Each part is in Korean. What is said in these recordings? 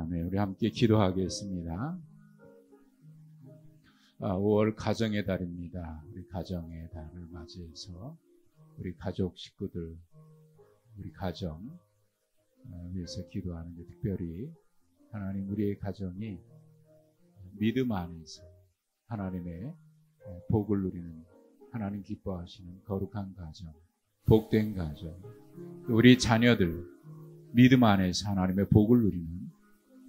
네, 우리 함께 기도하겠습니다. 5월 가정의 달입니다. 우리 가정의 달을 맞이해서 우리 가족 식구들, 우리 가정 위해서 기도하는데, 특별히 하나님, 우리의 가정이 믿음 안에서 하나님의 복을 누리는, 하나님 기뻐하시는 거룩한 가정, 복된 가정, 우리 자녀들 믿음 안에서 하나님의 복을 누리는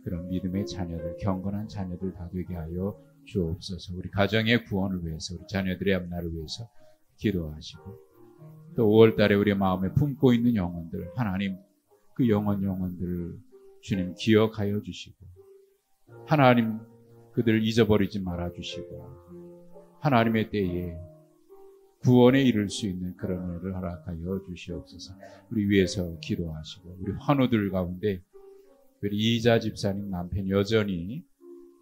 그런 믿음의 자녀들, 경건한 자녀들 다 되게 하여 주옵소서. 우리 가정의 구원을 위해서, 우리 자녀들의 앞날을 위해서 기도하시고, 또 5월달에 우리 마음에 품고 있는 영혼들, 하나님 그 영혼들을 주님 기억하여 주시고, 하나님 그들을 잊어버리지 말아 주시고, 하나님의 때에 구원에 이를 수 있는 그런 은혜를 허락하여 주시옵소서. 우리 위해서 기도하시고, 우리 환우들 가운데 우리 이희자 집사님 남편 여전히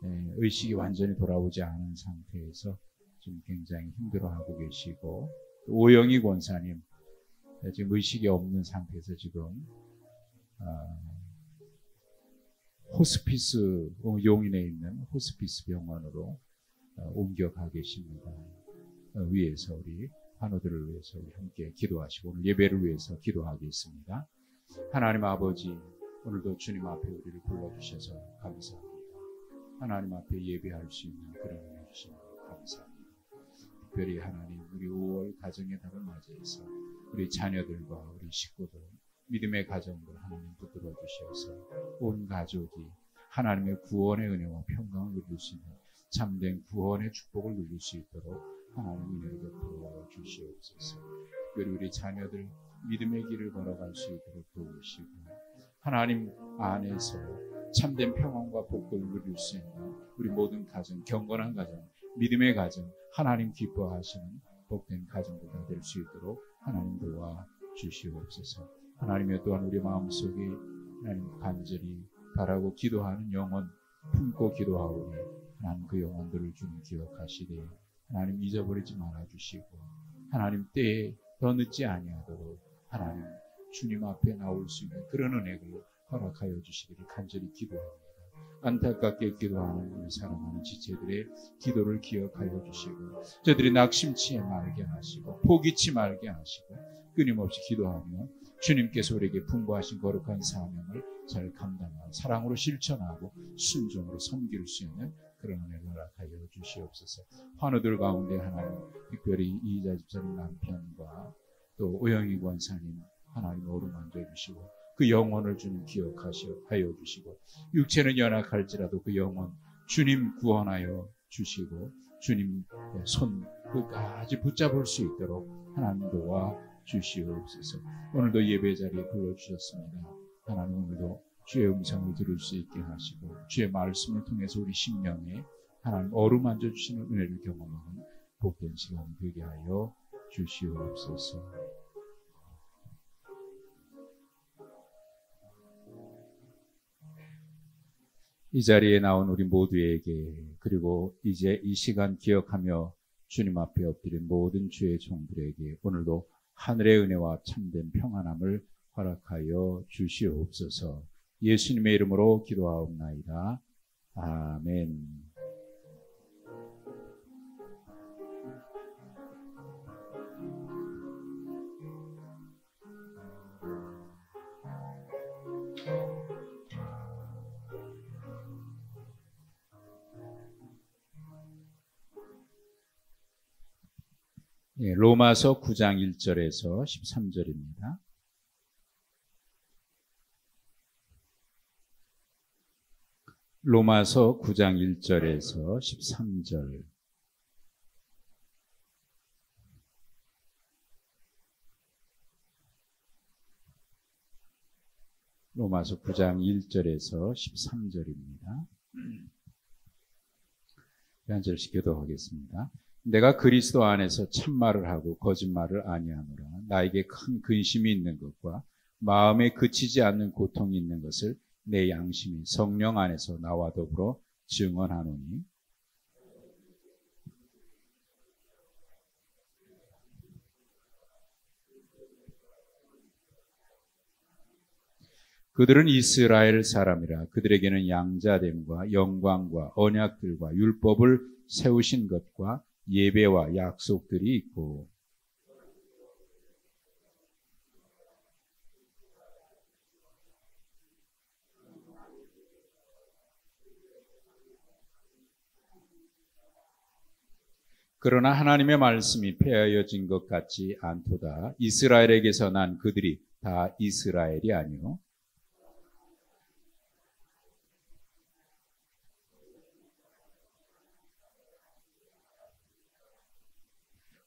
의식이 완전히 돌아오지 않은 상태에서 지금 굉장히 힘들어하고 계시고, 오영희 권사님 지금 의식이 없는 상태에서 지금 호스피스, 용인에 있는 호스피스 병원으로 옮겨가 계십니다. 위해서 우리 환우들을 위해서 우리 함께 기도하시고, 오늘 예배를 위해서 기도하겠습니다. 하나님 아버지, 오늘도 주님 앞에 우리를 불러주셔서 감사합니다. 하나님 앞에 예배할 수 있는 그런 은혜 주시니 감사합니다. 특별히 하나님, 우리 5월 가정의 달을 맞이해서 우리 자녀들과 우리 식구들, 믿음의 가정들 하나님 붙들어 주셔서 온 가족이 하나님의 구원의 은혜와 평강을 누릴 수 있는 참된 구원의 축복을 누릴 수 있도록 하나님 은혜를 베풀어 주시옵소서. 특별히 우리 자녀들 믿음의 길을 걸어갈 수 있도록 도우시고, 하나님 안에서 참된 평안과 복을 누릴 수 있는 우리 모든 가정, 경건한 가정, 믿음의 가정, 하나님 기뻐하시는 복된 가정들 다 될 수 있도록 하나님 도와 주시옵소서. 하나님의 또한 우리 마음속에 하나님 간절히 바라고 기도하는 영혼 품고 기도하오니, 하나님 그 영혼들을 주님 기억하시되 하나님 잊어버리지 말아주시고, 하나님 때에 더 늦지 아니하도록 하나님 주님 앞에 나올 수 있는 그런 은혜를 허락하여 주시기를 간절히 기도합니다. 안타깝게 기도하는 우리 사랑하는 지체들의 기도를 기억하여 주시고, 저들이 낙심치 말게 하시고 포기치 말게 하시고, 끊임없이 기도하며 주님께서 우리에게 분부하신 거룩한 사명을 잘 감당하고 사랑으로 실천하고 순종으로 섬길 수 있는 그런 은혜를 허락하여 주시옵소서. 환우들 가운데 하나님, 특별히 이희자 집사님 남편과 또 오영희 권사님 하나님 어루만져 주시고, 그 영혼을 주님 기억하여 주시고, 육체는 연약할지라도 그 영혼 주님 구원하여 주시고, 주님 손 끝까지 붙잡을 수 있도록 하나님 도와 주시옵소서. 오늘도 예배 자리에 불러주셨습니다. 하나님, 오늘도 주의 음성을 들을 수 있게 하시고, 주의 말씀을 통해서 우리 심령에 하나님 어루만져 주시는 은혜를 경험하는 복된 시간이 되게 하여 주시옵소서. 이 자리에 나온 우리 모두에게, 그리고 이제 이 시간 기억하며 주님 앞에 엎드린 모든 주의 종들에게 오늘도 하늘의 은혜와 참된 평안함을 허락하여 주시옵소서. 예수님의 이름으로 기도하옵나이다. 아멘. 로마서 9장 1절에서 13절입니다. 로마서 9장 1절에서 13절. 로마서 9장 1절에서 13절입니다. 한 절씩 기도하겠습니다. 내가 그리스도 안에서 참말을 하고 거짓말을 아니하노라. 나에게 큰 근심이 있는 것과 마음에 그치지 않는 고통이 있는 것을 내 양심이 성령 안에서 나와 더불어 증언하노니, 그들은 이스라엘 사람이라. 그들에게는 양자됨과 영광과 언약들과 율법을 세우신 것과 예배와 약속들이 있고, 그러나 하나님의 말씀이 폐하여진 것 같지 않도다. 이스라엘에게서 난 그들이 다 이스라엘이 아니요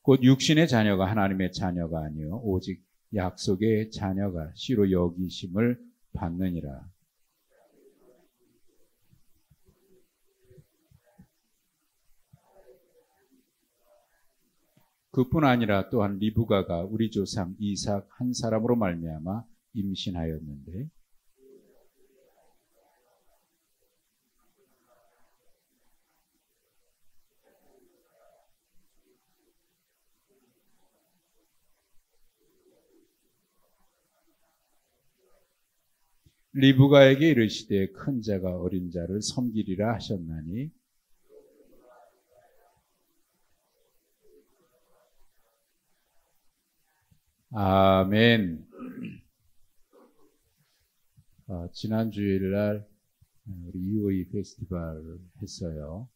곧 육신의 자녀가 하나님의 자녀가 아니요 오직 약속의 자녀가 씨로 여기심을 받느니라. 그뿐 아니라 또한 리브가가 우리 조상 이삭 한 사람으로 말미암아 임신하였는데, 리브가에게 이르시되 큰 자가 어린 자를 섬기리라 하셨나니, 아멘. 지난 주일날 우리 EOE 페스티벌을 했어요.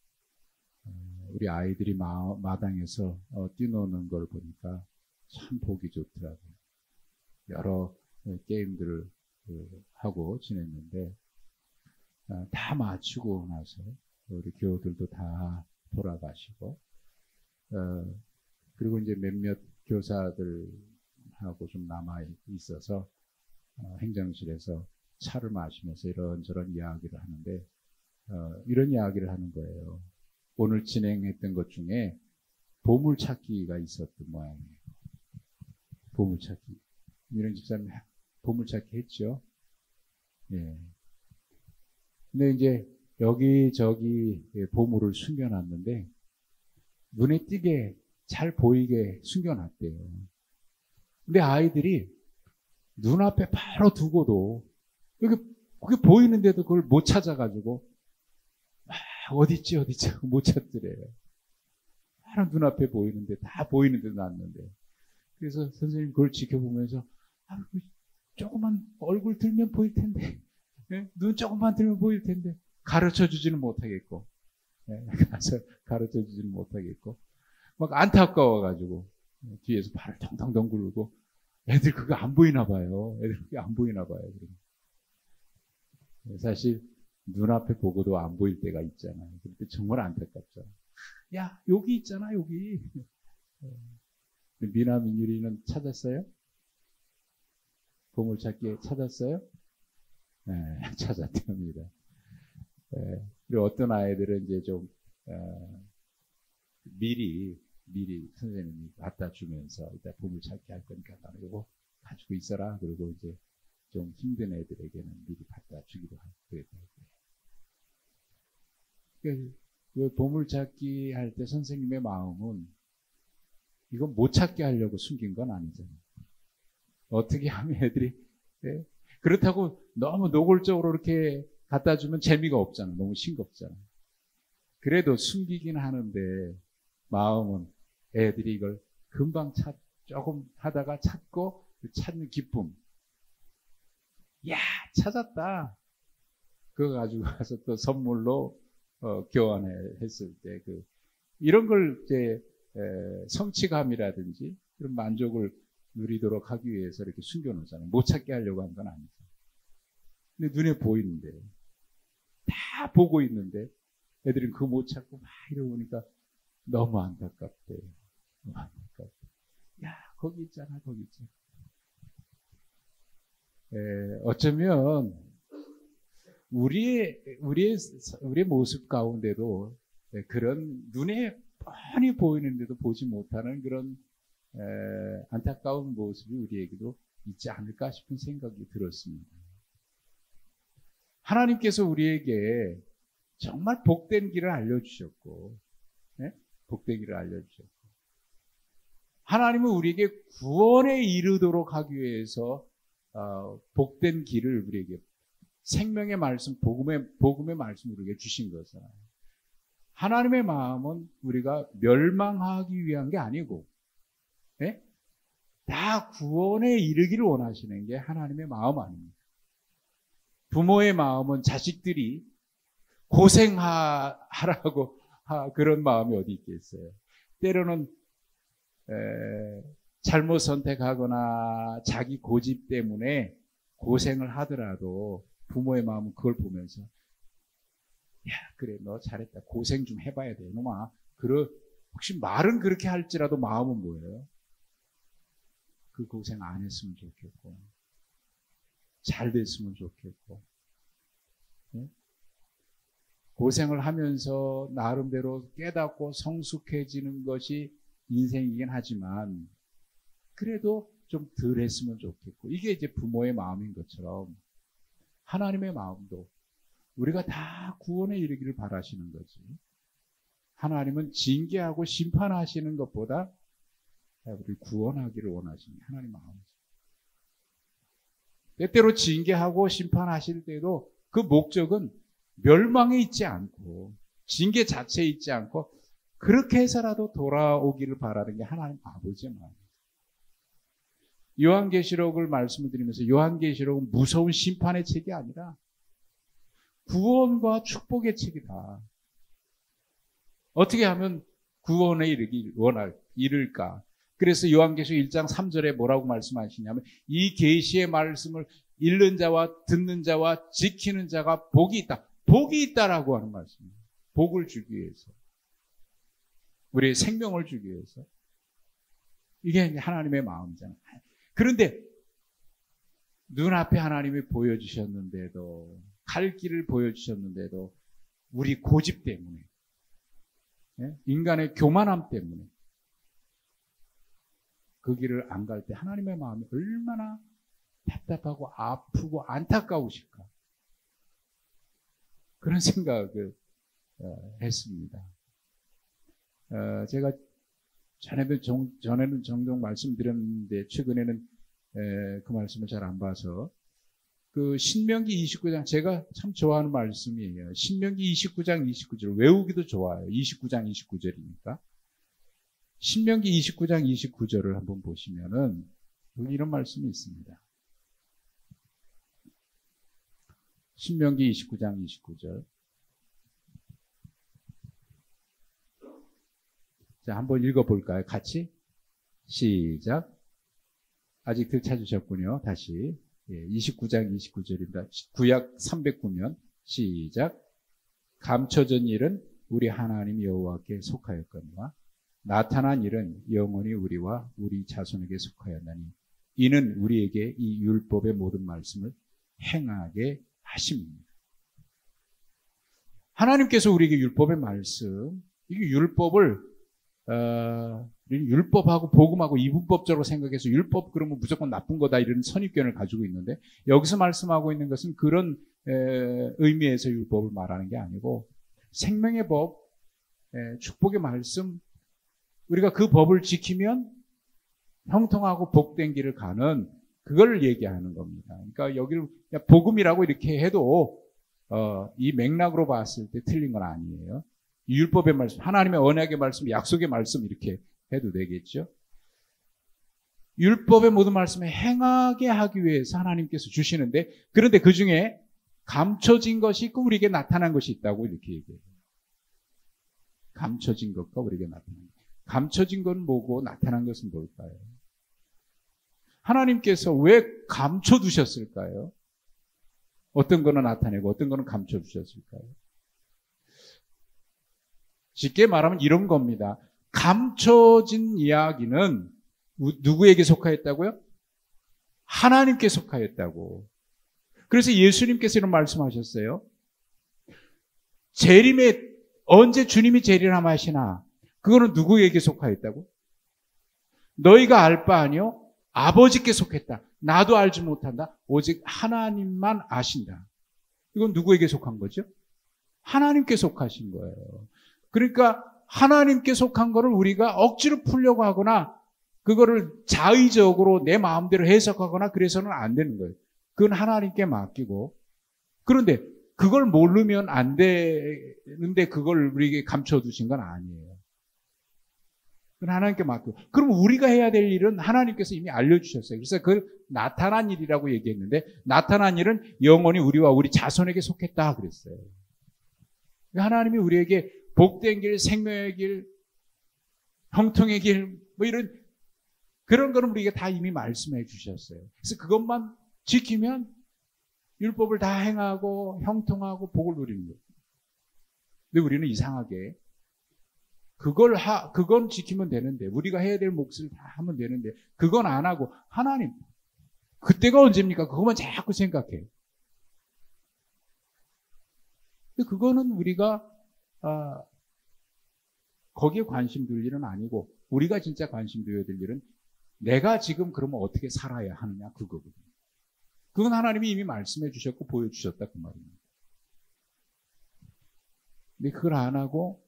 우리 아이들이 마당에서 뛰노는 걸 보니까 참 보기 좋더라고요. 여러 게임들을 하고 지냈는데, 다 마치고 나서 우리 교우들도 다 돌아가시고, 그리고 이제 몇몇 교사들하고 좀 남아 있어서 행정실에서 차를 마시면서 이런저런 이야기를 하는데, 이런 이야기를 하는 거예요. 오늘 진행했던 것 중에 보물찾기가 있었던 모양이에요. 보물찾기. 이런 집사님 보물찾기 했죠. 예. 근데 이제 여기저기 보물을 숨겨놨는데, 눈에 띄게 잘 보이게 숨겨놨대요. 근데 아이들이 눈앞에 바로 두고도 그게 보이는데도 그걸 못 찾아가지고 어딨지 하고 못 찾더래요. 바로 눈앞에 보이는데, 다 보이는데도 놨는데. 그래서 선생님 그걸 지켜보면서 조금만 얼굴 들면 보일 텐데, 눈 조금만 들면 보일 텐데 가르쳐주지는 못하겠고, 가서 가르쳐주지는 못하겠고, 막 안타까워가지고 뒤에서 발을 덩덩덩 굴고, 애들 그거 안 보이나 봐요. 애들 그게 안 보이나 봐요. 사실 눈앞에 보고도 안 보일 때가 있잖아요. 그때 정말 안타깝죠. 야, 여기 있잖아, 여기. 미나 민율이는 찾았어요? 보물찾기 찾았어요? 네, 찾았답니다. 네, 그리고 어떤 아이들은 이제 좀 미리 선생님이 갖다 주면서 이따 보물찾기 할 거니까 나는 이거 가지고 있어라. 그리고 이제 좀 힘든 애들에게는 미리 갖다 주기도 하고 그랬더라고요. 그 보물찾기 할 때 선생님의 마음은 이건 못 찾게 하려고 숨긴 건 아니잖아요. 어떻게 하면 애들이, 네? 그렇다고 너무 노골적으로 이렇게 갖다 주면 재미가 없잖아. 너무 싱겁잖아. 그래도 숨기긴 하는데 마음은 애들이 이걸 금방 조금 하다가 찾고 찾는 기쁨. 야, 찾았다. 그거 가지고 가서 또 선물로 교환했을 때 이런 걸 이제 성취감이라든지 그런 만족을 누리도록 하기 위해서 이렇게 숨겨놓잖아요. 못 찾게 하려고 한 건 아니죠. 근데 눈에 보이는데, 다 보고 있는데 애들은 그거 못 찾고 막 이러니까 너무 안타깝대요. 너무 안타깝대. 야, 거기 있잖아, 거기 있잖아. 어쩌면 우리의 모습 가운데도 그런 눈에 뻔히 보이는데도 보지 못하는 그런 안타까운 모습이 우리에게도 있지 않을까 싶은 생각이 들었습니다. 하나님께서 우리에게 정말 복된 길을 알려주셨고, 복된 길을 알려주셨고, 하나님은 우리에게 구원에 이르도록 하기 위해서 복된 길을 우리에게 생명의 말씀, 복음의 말씀 우리에게 주신 것은 하나님의 마음은 우리가 멸망하기 위한 게 아니고, 네? 다 구원에 이르기를 원하시는 게 하나님의 마음 아닙니까? 부모의 마음은 자식들이 고생하라고 그런 마음이 어디 있겠어요. 때로는 잘못 선택하거나 자기 고집 때문에 고생을 하더라도 부모의 마음은 그걸 보면서 야, 그래, 너 잘했다. 고생 좀 해봐야 돼. 이놈아. 혹시 말은 그렇게 할지라도 마음은 뭐예요? 그 고생 안 했으면 좋겠고, 잘 됐으면 좋겠고, 네? 고생을 하면서 나름대로 깨닫고 성숙해지는 것이 인생이긴 하지만, 그래도 좀 덜 했으면 좋겠고, 이게 이제 부모의 마음인 것처럼, 하나님의 마음도 우리가 다 구원에 이르기를 바라시는 거지. 하나님은 징계하고 심판하시는 것보다 우리 구원하기를 원하시는 게 하나님 마음이죠. 때때로 징계하고 심판하실 때도 그 목적은 멸망에 있지 않고 징계 자체에 있지 않고 그렇게 해서라도 돌아오기를 바라는 게 하나님 아버지의 마음이에요. 요한계시록을 말씀을 드리면서 요한계시록은 무서운 심판의 책이 아니라 구원과 축복의 책이다. 어떻게 하면 구원에 이를까? 그래서 요한계시록 1장 3절에 뭐라고 말씀하시냐면 이 계시의 말씀을 읽는 자와 듣는 자와 지키는 자가 복이 있다. 복이 있다라고 하는 말씀이에요. 복을 주기 위해서. 우리의 생명을 주기 위해서. 이게 하나님의 마음이잖아요. 그런데 눈앞에 하나님이 보여주셨는데도 갈 길을 보여주셨는데도 우리 고집 때문에 인간의 교만함 때문에 그 길을 안 갈 때 하나님의 마음이 얼마나 답답하고 아프고 안타까우실까 그런 생각을 했습니다. 제가 전에는 종종 말씀드렸는데 최근에는 그 말씀을 잘 안 봐서 그 신명기 29장 제가 참 좋아하는 말씀이에요. 신명기 29장 29절 외우기도 좋아요. 29장 29절이니까. 신명기 29장 29절을 한번 보시면은 이런 말씀이 있습니다. 신명기 29장 29절. 자, 한번 읽어볼까요? 같이? 시작. 아직들 찾으셨군요. 다시. 29장 29절입니다. 구약 309면 시작. 감춰진 일은 우리 하나님 여호와께 속하였거니와 나타난 일은 영원히 우리와 우리 자손에게 속하였나니 이는 우리에게 이 율법의 모든 말씀을 행하게 하심입니다. 하나님께서 우리에게 율법의 말씀, 이게 율법을 율법하고 복음하고 이분법적으로 생각해서 율법 그러면 무조건 나쁜 거다 이런 선입견을 가지고 있는데 여기서 말씀하고 있는 것은 그런 의미에서 율법을 말하는 게 아니고 생명의 법, 축복의 말씀, 우리가 그 법을 지키면 형통하고 복된 길을 가는 그걸 얘기하는 겁니다. 그러니까 여기를 복음이라고 이렇게 해도 이 맥락으로 봤을 때 틀린 건 아니에요. 율법의 말씀, 하나님의 언약의 말씀, 약속의 말씀 이렇게 해도 되겠죠. 율법의 모든 말씀에 행하게 하기 위해서 하나님께서 주시는데 그런데 그 중에 감춰진 것이 있고 우리에게 나타난 것이 있다고 이렇게 얘기해요. 감춰진 것과 우리에게 나타난 것. 감춰진 건 뭐고 나타난 것은 뭘까요? 하나님께서 왜 감춰두셨을까요? 어떤 거는 나타내고 어떤 거는 감춰두셨을까요? 쉽게 말하면 이런 겁니다. 감춰진 이야기는 누구에게 속하였다고요? 하나님께 속하였다고. 그래서 예수님께서 이런 말씀하셨어요. 재림에 언제 주님이 재림하시나 그거는 누구에게 속하였다고? 너희가 알 바 아니요? 아버지께 속했다. 나도 알지 못한다. 오직 하나님만 아신다. 이건 누구에게 속한 거죠? 하나님께 속하신 거예요. 그러니까 하나님께 속한 거를 우리가 억지로 풀려고 하거나 그거를 자의적으로 내 마음대로 해석하거나 그래서는 안 되는 거예요. 그건 하나님께 맡기고. 그런데 그걸 모르면 안 되는데 그걸 우리에게 감춰두신 건 아니에요. 그건 하나님께 맡기고. 그럼 우리가 해야 될 일은 하나님께서 이미 알려주셨어요. 그래서 그걸 나타난 일이라고 얘기했는데, 나타난 일은 영원히 우리와 우리 자손에게 속했다 그랬어요. 하나님이 우리에게 복된 길, 생명의 길, 형통의 길, 뭐 이런 그런 거는 우리에게 다 이미 말씀해 주셨어요. 그래서 그것만 지키면 율법을 다 행하고 형통하고 복을 누리는 거예요. 근데 우리는 이상하게 그건 지키면 되는데, 우리가 해야 될 몫을 다 하면 되는데, 그건 안 하고, 하나님, 그때가 언제입니까? 그것만 자꾸 생각해요. 근데 그거는 우리가, 거기에 관심 둘 일은 아니고, 우리가 진짜 관심 두어야 될 일은 내가 지금 그러면 어떻게 살아야 하느냐, 그거거든요. 그건 하나님이 이미 말씀해 주셨고, 보여주셨다, 그 말입니다. 근데 그걸 안 하고,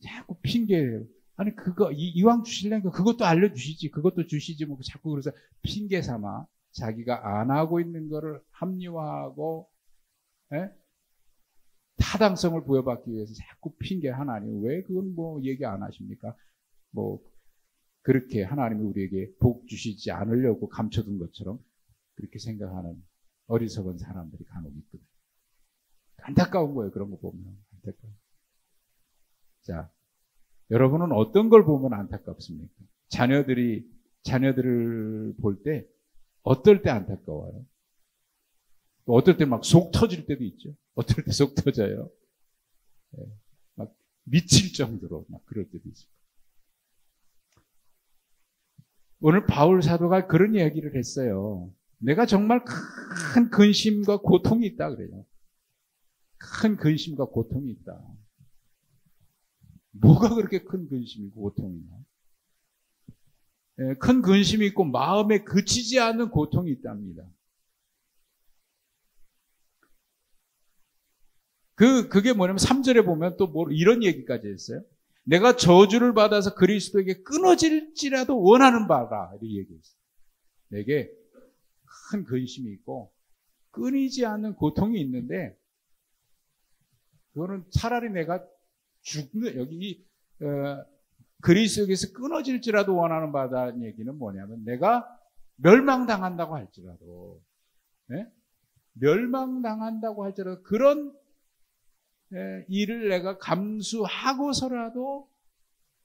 자꾸 핑계예요. 아니, 이왕 주실래니까 그것도 알려주시지, 그것도 주시지, 뭐, 자꾸 그래서 핑계 삼아 자기가 안 하고 있는 거를 합리화하고, 타당성을 부여받기 위해서 자꾸 핑계 하나님, 왜 그건 뭐 얘기 안 하십니까? 뭐, 그렇게 하나님이 우리에게 복 주시지 않으려고 감춰둔 것처럼 그렇게 생각하는 어리석은 사람들이 간혹 있거든요. 안타까운 거예요, 그런 거 보면. 안타까워요. 자, 여러분은 어떤 걸 보면 안타깝습니까? 자녀들을 볼 때, 어떨 때 안타까워요? 어떨 때 막 속 터질 때도 있죠. 어떨 때 속 터져요. 네, 막 미칠 정도로 막 그럴 때도 있어요. 오늘 바울 사도가 그런 이야기를 했어요. 내가 정말 큰 근심과 고통이 있다 그래요. 큰 근심과 고통이 있다. 뭐가 그렇게 큰 근심이고 고통이냐? 큰 근심이 있고 마음에 그치지 않는 고통이 있답니다. 그게 뭐냐면 3절에 보면 또 이런 얘기까지 했어요. 내가 저주를 받아서 그리스도에게 끊어질지라도 원하는 바라, 이렇게 얘기했어요. 내게 큰 근심이 있고 끊이지 않는 고통이 있는데, 그거는 차라리 내가 여기 그리스도에게서 끊어질지라도 원하는 바다는 얘기는 뭐냐면, 내가 멸망당한다고 할지라도, 멸망당한다고 할지라도 그런 일을 내가 감수하고서라도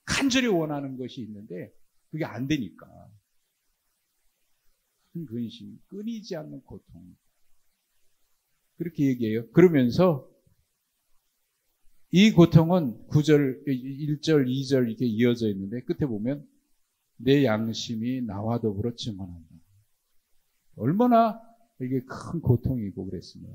간절히 원하는 것이 있는데 그게 안 되니까. 큰 근심, 끊이지 않는 고통. 그렇게 얘기해요. 그러면서 이 고통은 9절, 1절, 2절 이렇게 이어져 있는데 끝에 보면 내 양심이 나와 더불어 증언한다. 얼마나 이게 큰 고통이고 그랬으면.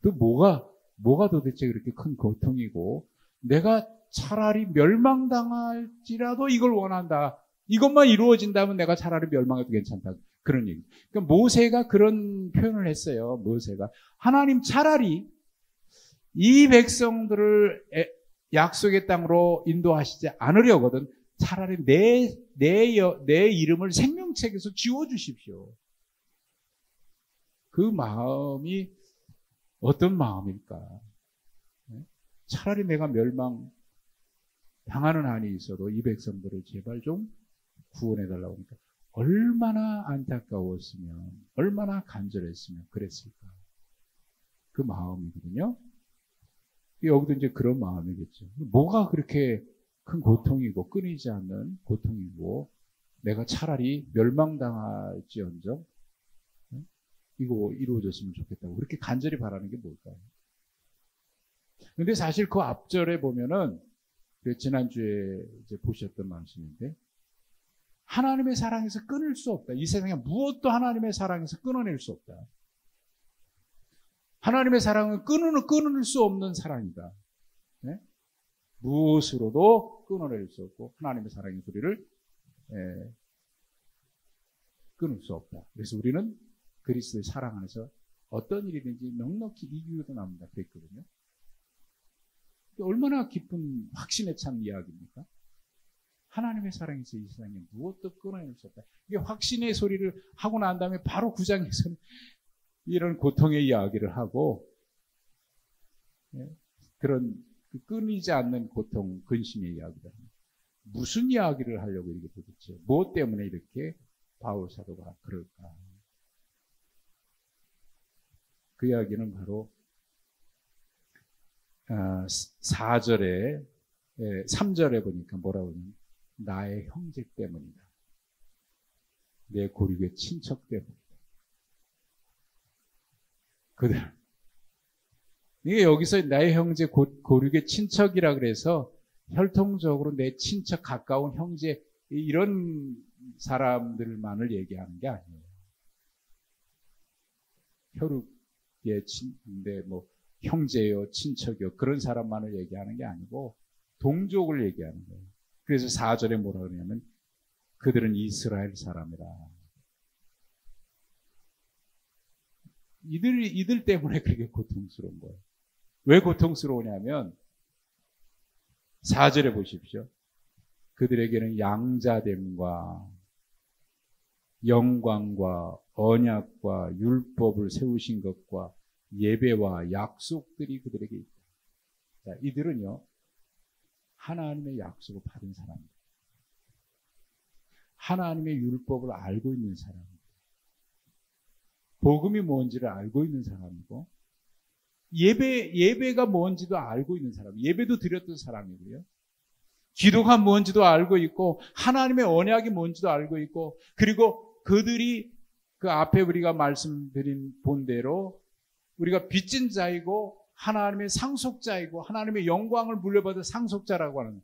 또 뭐가 도대체 그렇게 큰 고통이고, 내가 차라리 멸망당할지라도 이걸 원한다. 이것만 이루어진다면 내가 차라리 멸망해도 괜찮다. 그런 얘기. 그러니까 모세가 그런 표현을 했어요. 모세가. 하나님 차라리 이 백성들을 약속의 땅으로 인도하시지 않으려거든 차라리 내 이름을 생명책에서 지워주십시오. 그 마음이 어떤 마음일까? 차라리 내가 멸망 당하는 한이 있어도 이 백성들을 제발 좀 구원해달라고 하니까 얼마나 안타까웠으면, 얼마나 간절했으면 그랬을까? 그 마음이거든요. 여기도 이제 그런 마음이겠죠. 뭐가 그렇게 큰 고통이고 끊이지 않는 고통이고 내가 차라리 멸망당할지언정 이거 이루어졌으면 좋겠다고 그렇게 간절히 바라는 게 뭘까요? 근데 사실 그 앞절에 보면은 지난주에 이제 보셨던 말씀인데, 하나님의 사랑에서 끊을 수 없다. 이 세상에 무엇도 하나님의 사랑에서 끊어낼 수 없다. 하나님의 사랑은 끊을 수 없는 사랑이다. 네? 무엇으로도 끊어낼 수 없고 하나님의 사랑의 소리를 끊을 수 없다. 그래서 우리는 그리스도의 사랑 안에서 어떤 일이든지 넉넉히 이기고도 남는다 그랬거든요. 얼마나 기쁜 확신에 찬 이야기입니까? 하나님의 사랑에서 이 세상에 무엇도 끊어낼 수 없다. 이게 확신의 소리를 하고 난 다음에 바로 9장에서는 이런 고통의 이야기를 하고, 그런 끊이지 않는 고통, 근심의 이야기를 합니다. 무슨 이야기를 하려고 이렇게 도대체, 무엇 때문에 이렇게 바울 사도가 그럴까? 그 이야기는 바로 4절에 3절에 보니까 뭐라고 하냐면 나의 형제 때문이다. 내 고륙의 친척 때문이다. 이게 여기서 나의 형제 고륙의 친척이라 그래서 혈통적으로 내 친척 가까운 형제 이런 사람들만을 얘기하는 게 아니에요. 혈육의 친인데 뭐 형제요, 친척이요 그런 사람만을 얘기하는 게 아니고 동족을 얘기하는 거예요. 그래서 4절에 뭐라 그러냐면 그들은 이스라엘 사람이라. 이들 때문에 그렇게 고통스러운 거예요. 왜 고통스러우냐면 4절에 보십시오. 그들에게는 양자됨과 영광과 언약과 율법을 세우신 것과 예배와 약속들이 그들에게 있다. 자, 이들은요 하나님의 약속을 받은 사람들, 하나님의 율법을 알고 있는 사람들, 복음이 뭔지를 알고 있는 사람이고, 예배가 뭔지도 알고 있는 사람, 예배도 드렸던 사람이고요. 기도가 뭔지도 알고 있고, 하나님의 언약이 뭔지도 알고 있고, 그리고 그들이 그 앞에 우리가 말씀드린 본대로 우리가 빚진 자이고 하나님의 상속자이고 하나님의 영광을 물려받은 상속자라고 하는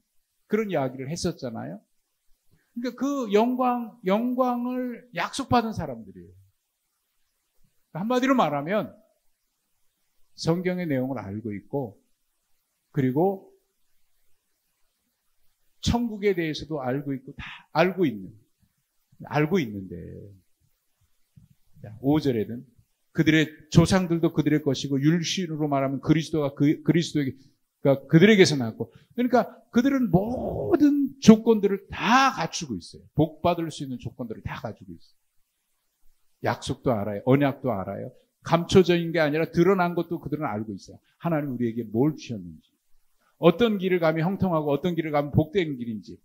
그런 이야기를 했었잖아요. 그러니까 그 영광을 약속받은 사람들이에요. 한마디로 말하면 성경의 내용을 알고 있고, 그리고 천국에 대해서도 알고 있고, 다 알고 있는데 5절에는 그들의 조상들도 그들의 것이고 율신으로 말하면 그리스도가 그리스도가 그들에게서 났고, 그러니까 그들은 모든 조건들을 다 갖추고 있어요. 복 받을 수 있는 조건들을 다 가지고 있어요. 약속도 알아요. 언약도 알아요. 감춰져인 게 아니라 드러난 것도 그들은 알고 있어요. 하나님 우리에게 뭘 주셨는지, 어떤 길을 가면 형통하고 어떤 길을 가면 복된 길인지.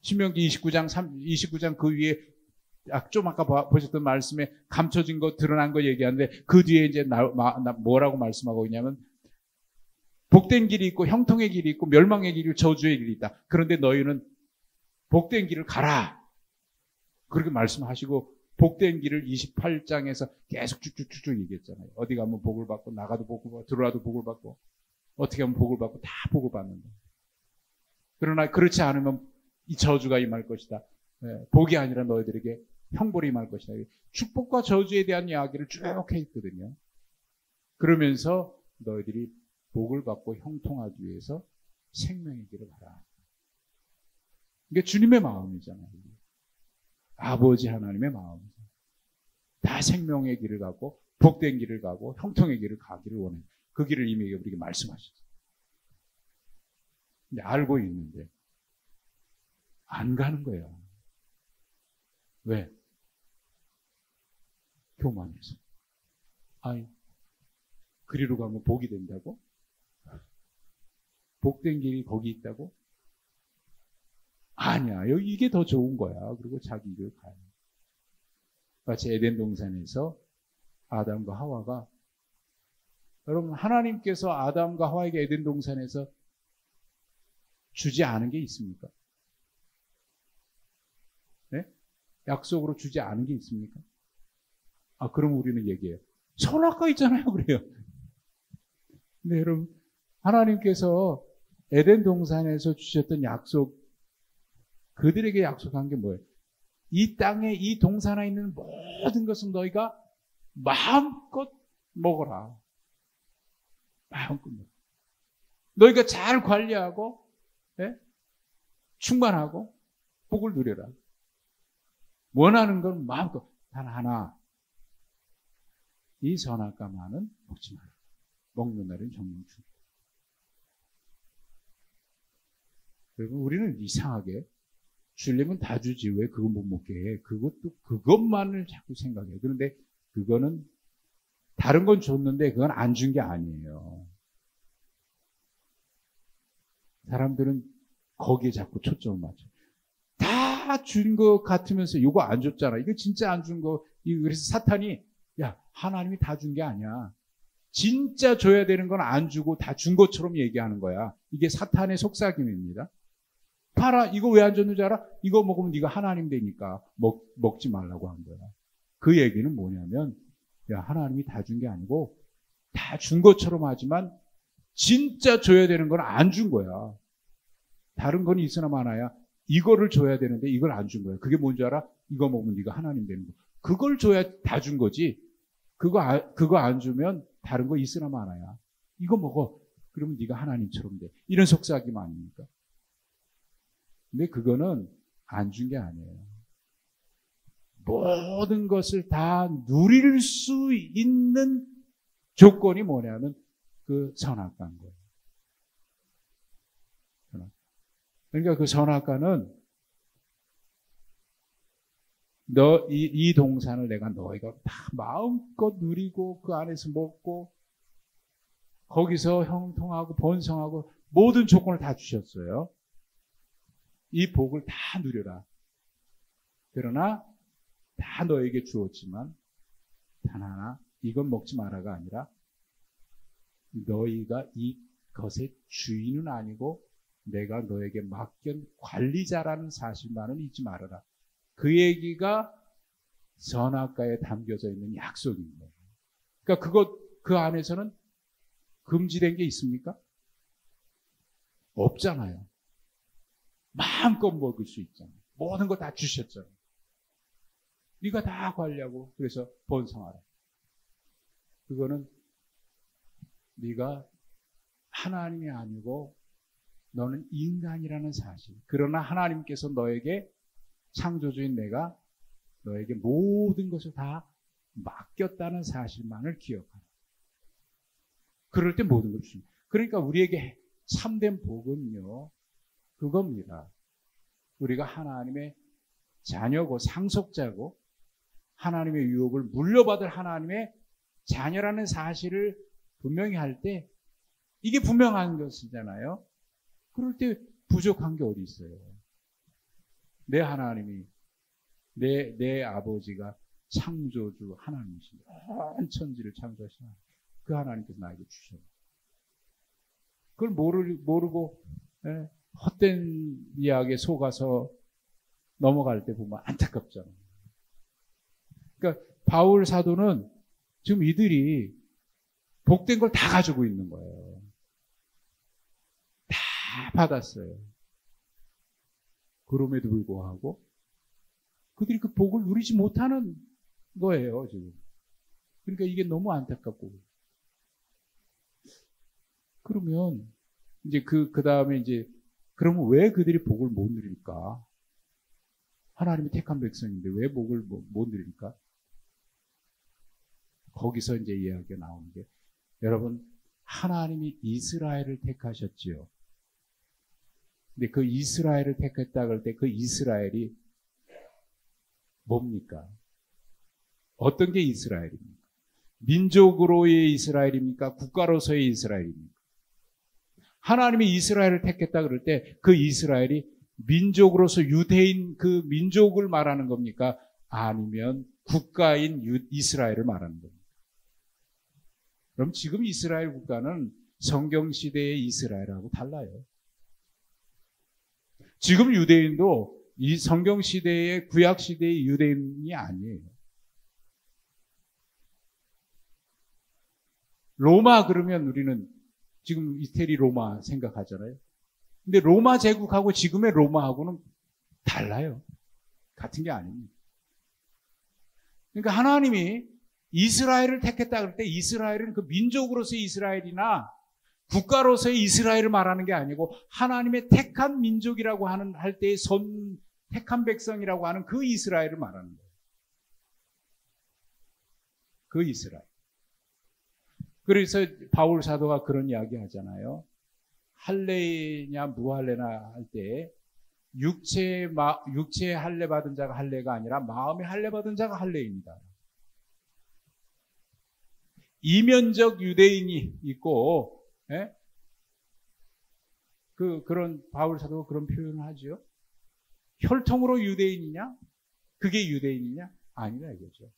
신명기 29장 그 위에 좀 아까 보셨던 말씀에 감춰진 것, 드러난 거 얘기하는데 그 뒤에 이제 뭐라고 말씀하고 있냐면 복된 길이 있고 형통의 길이 있고 멸망의 길이, 저주의 길이 있다. 그런데 너희는 복된 길을 가라. 그렇게 말씀하시고 복된 길을 28장에서 계속 쭉쭉쭉 얘기했잖아요. 어디 가면 복을 받고, 나가도 복을 받고, 들어와도 복을 받고, 어떻게 하면 복을 받고, 다 복을 받는다. 그러나 그렇지 않으면 이 저주가 임할 것이다. 복이 아니라 너희들에게 형벌이 임할 것이다. 축복과 저주에 대한 이야기를 쭉 했거든요. 그러면서 너희들이 복을 받고 형통하기 위해서 생명의 길을 가라. 이게 주님의 마음이잖아요. 아버지 하나님의 마음이죠. 다 생명의 길을 가고 복된 길을 가고 형통의 길을 가기를 원해요. 그 길을 이미 우리에게 말씀하셨어요. 근데 알고 있는데 안 가는 거예요. 왜? 교만해서. 아니, 그리로 가면 복이 된다고? 복된 길이 거기 있다고? 아니야. 이게 더 좋은 거야. 그리고 자기 길을 가요. 마치 에덴 동산에서 아담과 하와가, 여러분 하나님께서 아담과 하와에게 에덴 동산에서 주지 않은 게 있습니까? 네? 약속으로 주지 않은 게 있습니까? 그럼 우리는 얘기해요. 선악과 있잖아요. 그래요. 근데 여러분, 하나님께서 에덴 동산에서 주셨던 약속, 그들에게 약속한 게 뭐예요? 이 땅에, 이 동산에 있는 모든 것은 너희가 마음껏 먹어라. 마음껏 먹어라. 너희가 잘 관리하고, 네? 충만하고, 복을 누려라. 원하는 건 마음껏. 단 하나, 이 선악과만은 먹지 마라. 먹는 날은 정령 죽다. 여러분, 우리는 이상하게 주려면 다 주지 왜 그거 못 먹게 해? 그것만을 자꾸 생각해. 그런데 그거는 다른 건 줬는데 그건 안 준 게 아니에요. 사람들은 거기에 자꾸 초점을 맞춰. 다 준 것 같으면서 이거 안 줬잖아. 이거 진짜 안 준 거. 그래서 사탄이 야, 하나님이 다 준 게 아니야. 진짜 줘야 되는 건 안 주고 다 준 것처럼 얘기하는 거야. 이게 사탄의 속삭임입니다. 봐라, 이거 왜 안 줬는지 알아? 이거 먹으면 네가 하나님 되니까 먹지 말라고 한 거야. 그 얘기는 뭐냐면, 야, 하나님이 다 준 게 아니고 다 준 것처럼 하지만 진짜 줘야 되는 건 안 준 거야. 다른 건 있으나 마나야 이거를 줘야 되는데 이걸 안 준 거야. 그게 뭔지 알아? 이거 먹으면 네가 하나님 되는 거. 그걸 줘야 다 준 거지. 그거 안 주면 다른 거 있으나 마나야. 이거 먹어. 그러면 네가 하나님처럼 돼. 이런 속삭임 아닙니까? 근데 그거는 안 준 게 아니에요. 모든 것을 다 누릴 수 있는 조건이 뭐냐면 그 선악과인 거예요. 그러니까 그 선악과는 이 동산을 내가 너희가 다 마음껏 누리고 그 안에서 먹고 거기서 형통하고 번성하고 모든 조건을 다 주셨어요. 이 복을 다 누려라. 그러나 다 너에게 주었지만 단 하나 이건 먹지 마라가 아니라 너희가 이것의 주인은 아니고 내가 너에게 맡긴 관리자라는 사실만은 잊지 말아라. 그 얘기가 선악과에 담겨져 있는 약속입니다. 그러니까 그 안에서는 금지된 게 있습니까? 없잖아요. 마음껏 먹을 수 있잖아요. 모든 거 다 주셨잖아요. 네가 다 관리하고 그래서 번성하라. 그거는 네가 하나님이 아니고 너는 인간이라는 사실. 그러나 하나님께서 너에게 창조주인 내가 너에게 모든 것을 다 맡겼다는 사실만을 기억하라. 그럴 때 모든 걸 주십니다. 그러니까 우리에게 참된 복은요, 그겁니다. 우리가 하나님의 자녀고 상속자고 하나님의 유업을 물려받을 하나님의 자녀라는 사실을 분명히 할 때 이게 분명한 것이잖아요. 그럴 때 부족한 게 어디 있어요? 내 하나님이 내 아버지가 창조주 하나님이십니다. 온 천지를 창조하신 하나님. 그 하나님께서 나에게 주셨어요. 그걸 모르고 헛된 이야기에 속아서 넘어갈 때 보면 안타깝잖아요. 그러니까 바울 사도는 지금 이들이 복된 걸 다 가지고 있는 거예요. 다 받았어요. 그럼에도 불구하고 그들이 그 복을 누리지 못하는 거예요, 지금. 그러니까 이게 너무 안타깝고. 그러면 이제 그 다음에 이제 그러면 왜 그들이 복을 못 누릴까? 하나님이 택한 백성인데 왜 복을 못 누릴까? 거기서 이제 이야기가 나오는 게 여러분 하나님이 이스라엘을 택하셨지요. 근데 그 이스라엘을 택했다 그럴 때 그 이스라엘이 뭡니까? 어떤 게 이스라엘입니까? 민족으로의 이스라엘입니까? 국가로서의 이스라엘입니까? 하나님이 이스라엘을 택했다 그럴 때 그 이스라엘이 민족으로서 유대인 그 민족을 말하는 겁니까? 아니면 국가인 이스라엘을 말하는 겁니까? 그럼 지금 이스라엘 국가는 성경시대의 이스라엘하고 달라요. 지금 유대인도 이 성경시대의 구약시대의 유대인이 아니에요. 로마 그러면 우리는 지금 이태리 로마 생각하잖아요. 근데 로마 제국하고 지금의 로마하고는 달라요. 같은 게 아닙니다. 그러니까 하나님이 이스라엘을 택했다 그럴 때 이스라엘은 그 민족으로서의 이스라엘이나 국가로서의 이스라엘을 말하는 게 아니고 하나님의 택한 민족이라고 할 때의 택한 백성이라고 하는 그 이스라엘을 말하는 거예요. 그 이스라엘. 그래서 바울 사도가 그런 이야기 하잖아요. 할례냐 무할례나 할 때 육체의 할례 받은 자가 할례가 아니라 마음의 할례 받은 자가 할례입니다. 이면적 유대인이 있고, 예? 그런 바울 사도가 그런 표현을 하죠. 혈통으로 유대인이냐? 그게 유대인이냐? 아니라 이거죠.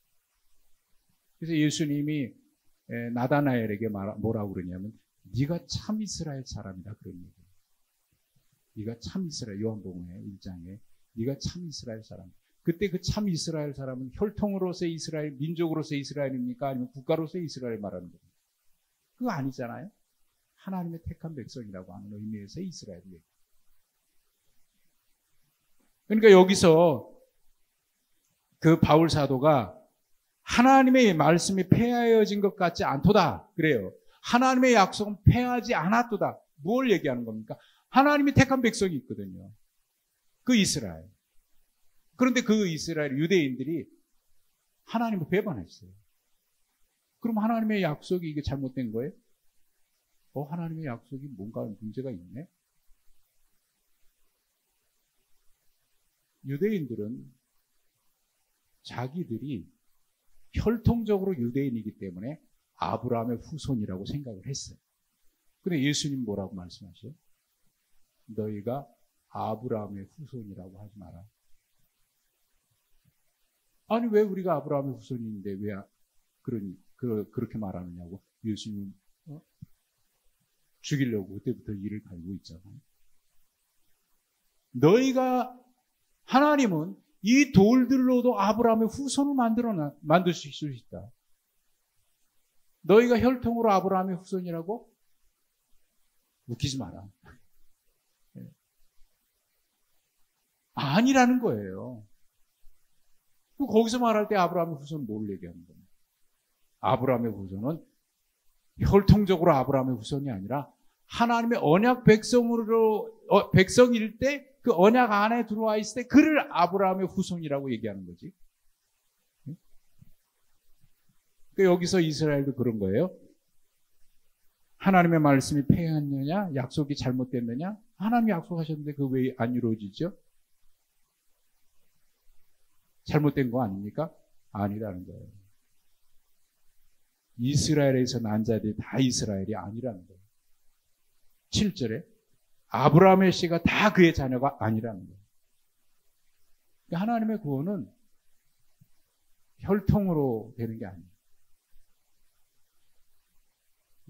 그래서 예수님이 나다나엘에게 뭐라고 그러냐면 네가 참 이스라엘 사람이다 그런 얘기예요. 네가 참 이스라엘, 요한복음의 1장에 네가 참 이스라엘 사람. 그때 그 참 이스라엘 사람은 혈통으로서의 이스라엘, 민족으로서의 이스라엘입니까? 아니면 국가로서의 이스라엘 말하는 겁니까? 그거 아니잖아요. 하나님의 택한 백성이라고 하는 의미에서 이스라엘이에요. 그러니까 여기서 그 바울 사도가 하나님의 말씀이 폐하여진 것 같지 않도다 그래요. 하나님의 약속은 폐하지 않았도다. 뭘 얘기하는 겁니까? 하나님이 택한 백성이 있거든요. 그 이스라엘. 그런데 그 이스라엘 유대인들이 하나님을 배반했어요. 그럼 하나님의 약속이 이게 잘못된 거예요? 하나님의 약속이 뭔가 문제가 있네? 유대인들은 자기들이 혈통적으로 유대인이기 때문에 아브라함의 후손이라고 생각을 했어요. 근데 예수님 뭐라고 말씀하셔요? 너희가 아브라함의 후손이라고 하지 마라. 아니 왜 우리가 아브라함의 후손인데 왜 그렇게 말하느냐고. 예수님 죽이려고 그때부터 일을 갈고 있잖아요. 하나님은 이 돌들로도 아브라함의 후손을 만들 수 있다. 너희가 혈통으로 아브라함의 후손이라고? 웃기지 마라. 아니라는 거예요. 거기서 말할 때 아브라함의 후손은 뭘 얘기하는 겁니까? 아브라함의 후손은 혈통적으로 아브라함의 후손이 아니라 하나님의 언약 백성일 때 그 언약 안에 들어와 있을 때 그를 아브라함의 후손이라고 얘기하는 거지. 그러니까 여기서 이스라엘도 그런 거예요. 하나님의 말씀이 폐했느냐? 약속이 잘못됐느냐? 하나님이 약속하셨는데 그 왜 안 이루어지죠? 잘못된 거 아닙니까? 아니라는 거예요. 이스라엘에서 난 자들이 다 이스라엘이 아니라는 거예요. 7절에 아브라함의 씨가 다 그의 자녀가 아니라는 거예요. 하나님의 구원은 혈통으로 되는 게 아니에요.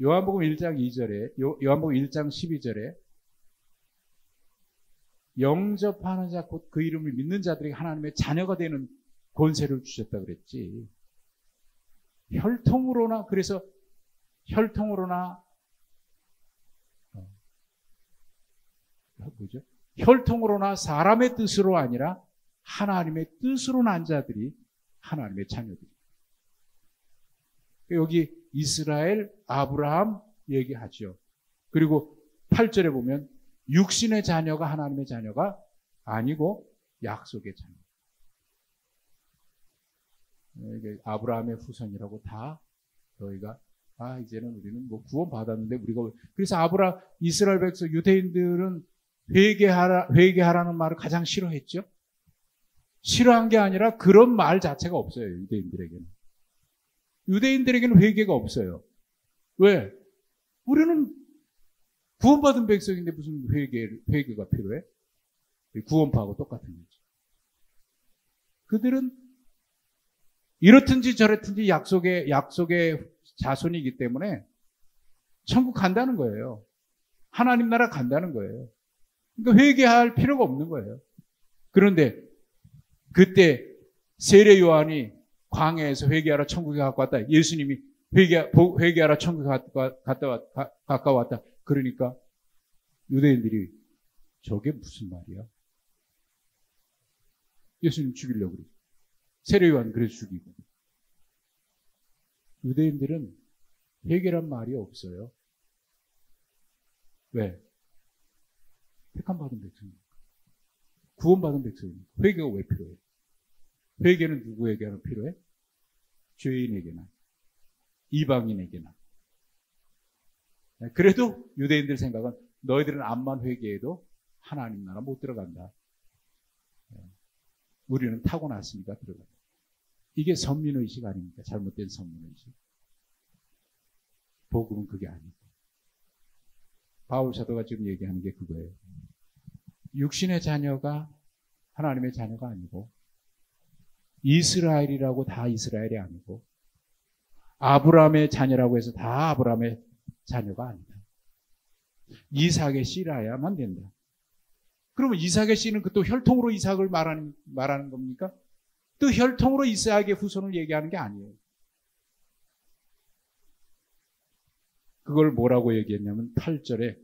요한복음 1장 2절에, 요한복음 1장 12절에 영접하는 자, 곧 그 이름을 믿는 자들에게 하나님의 자녀가 되는 권세를 주셨다 그랬지. 혈통으로나, 그래서 혈통으로나, 혈통으로나 사람의 뜻으로 아니라 하나님의 뜻으로 난 자들이 하나님의 자녀들이에요. 여기 이스라엘, 아브라함 얘기하죠. 그리고 8절에 보면 육신의 자녀가 하나님의 자녀가 아니고 약속의 자녀. 이게 아브라함의 후손이라고 다 너희가 이제는 우리는 뭐 구원 받았는데 우리가 그래서 이스라엘 백성 유대인들은 회개하라는 말을 가장 싫어했죠. 싫어한 게 아니라 그런 말 자체가 없어요. 유대인들에게는 회개가 없어요. 왜? 우리는 구원받은 백성인데 무슨 회개가 필요해? 구원파하고 똑같은 거죠. 그들은 이렇든지 저렇든지 약속의 자손이기 때문에 천국 간다는 거예요. 하나님 나라 간다는 거예요. 그러니까 회개할 필요가 없는 거예요. 그런데 그때 세례 요한이 광야에서 회개하라 천국에 가까웠다. 예수님이 회개하라 천국에 가까웠다. 그러니까 유대인들이 저게 무슨 말이야? 예수님 죽이려고 그러죠. 세례 요한 그래서 죽이고. 유대인들은 회개란 말이 없어요. 왜? 택함받은 백성이니까. 구원받은 백성이니까. 회개가 왜 필요해? 회개는 누구에게나 필요해? 죄인에게나 이방인에게나. 그래도 유대인들 생각은 너희들은 암만 회개해도 하나님 나라 못 들어간다. 우리는 타고났으니까 들어간다. 이게 선민의식 아닙니까? 잘못된 선민의식. 복음은 그게 아니고. 바울 사도가 지금 얘기하는 게 그거예요. 육신의 자녀가 하나님의 자녀가 아니고, 이스라엘이라고 다 이스라엘이 아니고, 아브라함의 자녀라고 해서 다 아브라함의 자녀가 아니다. 이삭의 씨라야만 된다. 그러면 이삭의 씨는 또 혈통으로 이삭을 말하는 겁니까? 또 혈통으로 이삭의 후손을 얘기하는 게 아니에요. 그걸 뭐라고 얘기했냐면 8절에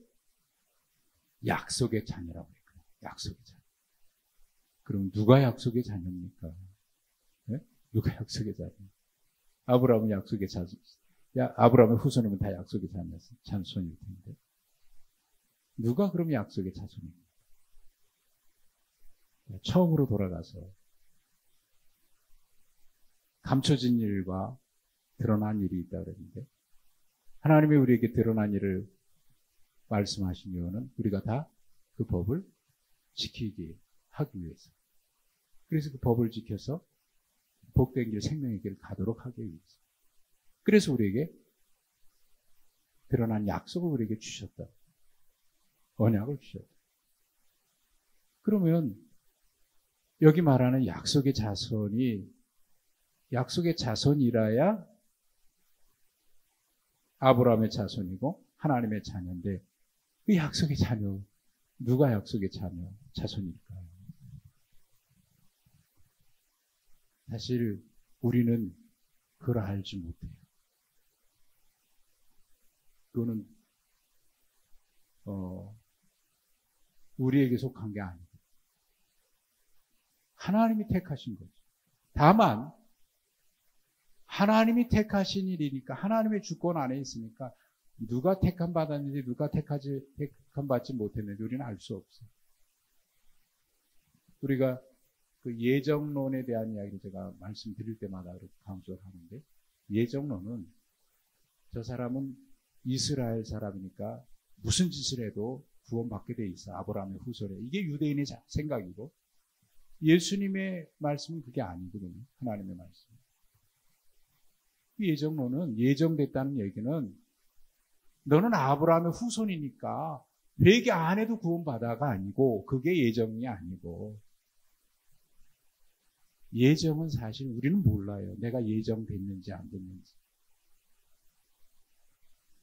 약속의 자녀라고 했거든요. 약속의 자녀. 그럼 누가 약속의 자녀입니까? 네? 누가 약속의 자녀? 아브라함은 약속의 자녀. 아브라함의 후손이면 다 약속의 자손일 텐데. 누가 그럼 약속의 자손입니까? 처음으로 돌아가서 감춰진 일과 드러난 일이 있다 그랬는데, 하나님이 우리에게 드러난 일을 말씀하신 이유는 우리가 다 그 법을 지키게 하기 위해서. 그래서 그 법을 지켜서 복된 길, 생명의 길을 가도록 하기 위해서. 그래서 우리에게 드러난 약속을 우리에게 주셨다. 언약을 주셨다. 그러면 여기 말하는 약속의 자손이라야 아브라함의 자손이고 하나님의 자녀인데, 그 약속의 자녀, 누가 약속의 자손일까요? 사실 우리는 그걸 알지 못해요. 그거는 우리에게 속한 게 아니고 하나님이 택하신 거죠. 다만 하나님이 택하신 일이니까, 하나님의 주권 안에 있으니까 누가 택함 받았는지 누가 택함 받지 못했는지 우리는 알 수 없어요. 우리가 그 예정론에 대한 이야기를 제가 말씀드릴 때마다 그렇게 강조를 하는데, 예정론은 저 사람은 이스라엘 사람이니까 무슨 짓을 해도 구원받게 돼 있어. 아브라함의 후손에. 이게 유대인의 생각이고, 예수님의 말씀은 그게 아니거든요. 하나님의 말씀. 예정론은, 예정됐다는 얘기는 너는 아브라함의 후손이니까 회개 안 해도 구원받아가 아니고, 그게 예정이 아니고, 예정은 사실 우리는 몰라요. 내가 예정됐는지 안 됐는지.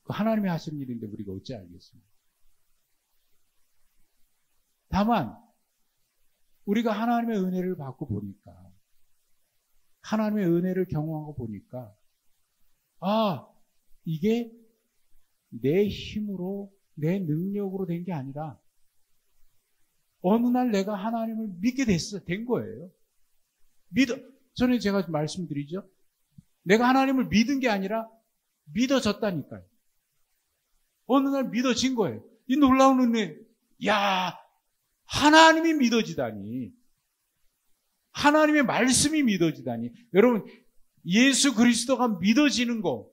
하나님이 하신 일인데 우리가 어찌 알겠습니까? 다만 우리가 하나님의 은혜를 받고 보니까, 하나님의 은혜를 경험하고 보니까, 이게 내 힘으로, 내 능력으로 된 게 아니라 어느 날 내가 하나님을 믿게 된 거예요. 전에 제가 말씀드리죠. 내가 하나님을 믿은 게 아니라 믿어졌다니까요. 어느 날 믿어진 거예요. 이 놀라운 은혜. 하나님이 믿어지다니. 하나님의 말씀이 믿어지다니. 여러분, 예수 그리스도가 믿어지는 거,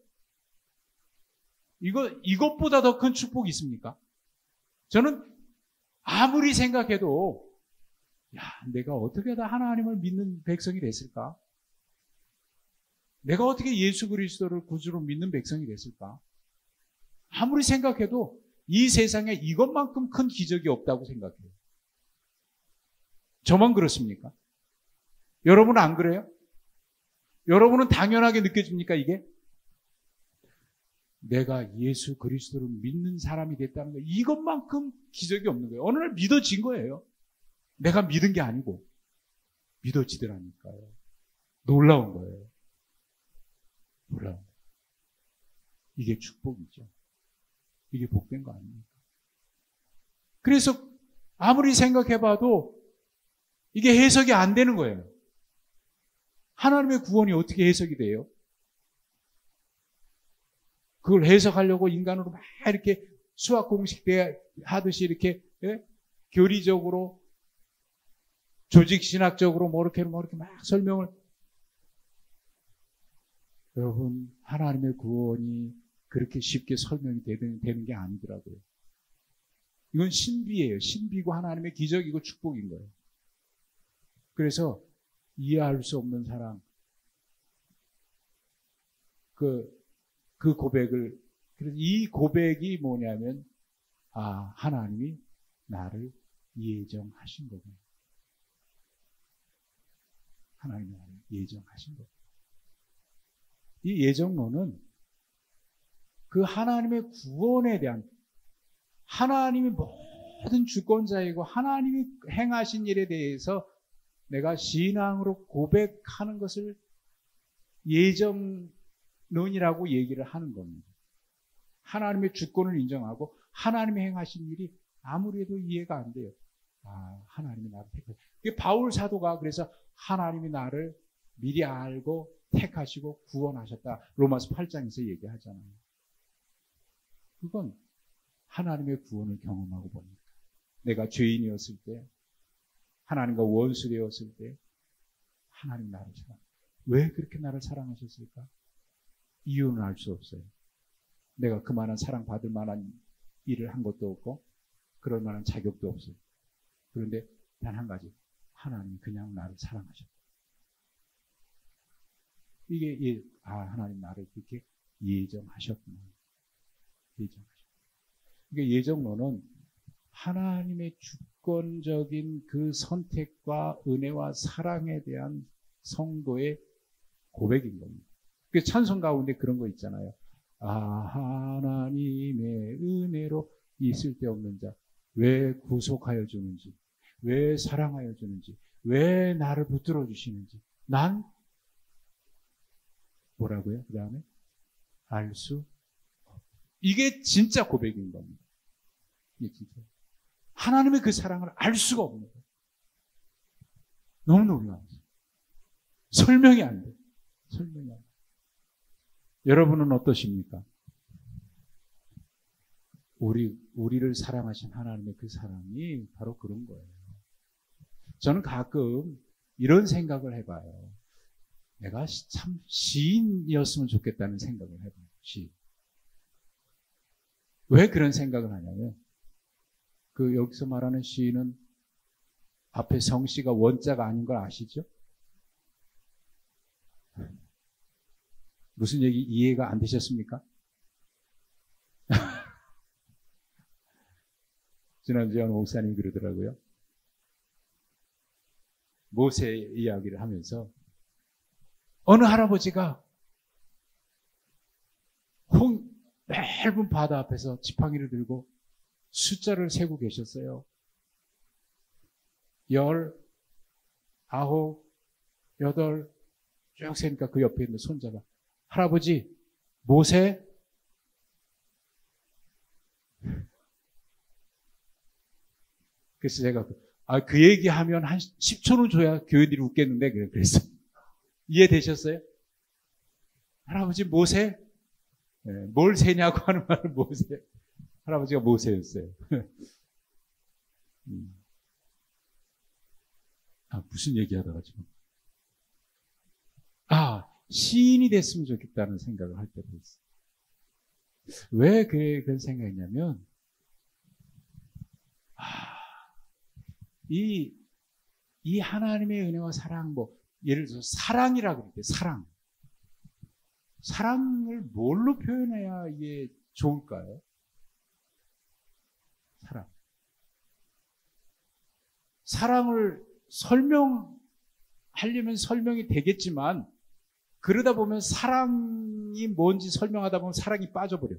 이것보다 더 큰 축복이 있습니까? 저는 아무리 생각해도, 내가 어떻게 다 하나님을 믿는 백성이 됐을까? 내가 어떻게 예수 그리스도를 구주로 믿는 백성이 됐을까? 아무리 생각해도 이 세상에 이것만큼 큰 기적이 없다고 생각해요. 저만 그렇습니까? 여러분은 안 그래요? 여러분은 당연하게 느껴집니까, 이게? 내가 예수 그리스도를 믿는 사람이 됐다는 거, 이것만큼 기적이 없는 거예요. 어느 날 믿어진 거예요. 내가 믿은 게 아니고 믿어지더라니까요. 놀라운 거예요. 놀라운 거예요. 이게 축복이죠. 이게 복된 거 아닙니까? 그래서 아무리 생각해봐도 이게 해석이 안 되는 거예요. 하나님의 구원이 어떻게 해석이 돼요? 그걸 해석하려고 인간으로 막 이렇게 수학 공식 하듯이 이렇게, 교리적으로, 조직신학적으로 이렇게 막 설명을. 여러분, 하나님의 구원이 그렇게 쉽게 설명이 되는 게 아니더라고요. 이건 신비예요. 신비고 하나님의 기적이고 축복인 거예요. 그래서 이해할 수 없는 사랑, 그 고백을, 그래서 이 고백이 뭐냐면, 하나님이 나를 예정하신 거구나. 하나님이 나를 예정하신 거구나. 이 예정론은 그 하나님의 구원에 대한, 하나님이 모든 주권자이고 하나님이 행하신 일에 대해서 내가 신앙으로 고백하는 것을 예정론이라고 얘기를 하는 겁니다. 하나님의 주권을 인정하고 하나님이 행하신 일이 아무래도 이해가 안 돼요. 하나님이 나를 택하셨다. 바울 사도가 그래서 하나님이 나를 미리 알고 택하시고 구원하셨다. 로마서 8장에서 얘기하잖아요. 그건 하나님의 구원을 경험하고 봅니다. 내가 죄인이었을 때, 하나님과 원수되었을 때 하나님 나를 사랑. 왜 그렇게 나를 사랑하셨을까? 이유는 알 수 없어요. 내가 그만한 사랑받을 만한 일을 한 것도 없고 그럴 만한 자격도 없어요. 그런데 단 한 가지, 하나님이 그냥 나를 사랑하셨다. 이게 하나님 나를 그렇게 예정하셨구나. 예정하셨다. 그러니까 예정론은 하나님의 주권적인 그 선택과 은혜와 사랑에 대한 성도의 고백인 겁니다. 그 찬송 가운데 그런 거 있잖아요. 하나님의 은혜로 있을 데 없는 자, 왜 구속하여 주는지, 왜 사랑하여 주는지, 왜 나를 붙들어 주시는지, 난 뭐라고요? 그 다음에 알 수 없다. 이게 진짜 고백인 겁니다. 이게 진짜. 하나님의 그 사랑을 알 수가 없는 거예요. 너무 놀라워요. 설명이 안 돼요. 설명이 안 돼요. 여러분은 어떠십니까? 우리를 사랑하신 하나님의 그 사랑이 바로 그런 거예요. 저는 가끔 이런 생각을 해봐요. 내가 참 시인이었으면 좋겠다는 생각을 해봐요. 시인. 왜 그런 생각을 하냐면, 여기서 말하는 시인은 앞에 성씨가 원자가 아닌 걸 아시죠? 무슨 얘기 이해가 안 되셨습니까? 지난주에 목사님이 그러더라고요. 모세 이야기를 하면서 어느 할아버지가 넓은 바다 앞에서 지팡이를 들고 숫자를 세고 계셨어요. 10, 9, 8 쭉 세니까 그 옆에 있는 손자가 할아버지, 모세? 그래서 제가 그 얘기하면 한 10초는 줘야 교인들이 웃겠는데 그랬어요. 이해되셨어요? 할아버지 모세? 네, 뭘 세냐고 하는 말은 모세. 할아버지가 모세였어요. 무슨 얘기하다가 지금. 시인이 됐으면 좋겠다는 생각을 할 때도 있어요. 왜 그런 생각이냐면, 이 하나님의 은혜와 사랑, 예를 들어서 사랑이라고 그럴게요. 사랑. 사랑을 뭘로 표현해야 이게 좋을까요? 사랑을 설명하려면 설명이 되겠지만, 그러다 보면 사랑이 뭔지 설명하다 보면 사랑이 빠져버려.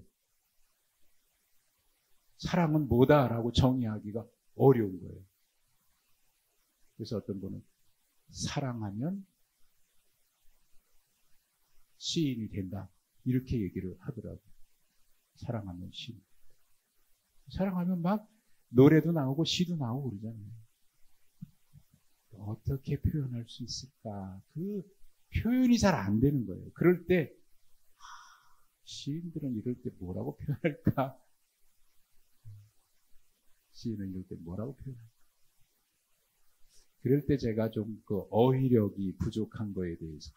사랑은 뭐다라고 정의하기가 어려운 거예요. 그래서 어떤 분은 사랑하면 시인이 된다. 이렇게 얘기를 하더라고요. 사랑하면 시인. 사랑하면 막 노래도 나오고 시도 나오고 그러잖아요. 어떻게 표현할 수 있을까? 그 표현이 잘 안 되는 거예요. 그럴 때 시인들은 이럴 때 뭐라고 표현할까? 시인은 이럴 때 뭐라고 표현할까? 그럴 때 제가 좀 어휘력이 부족한 거에 대해서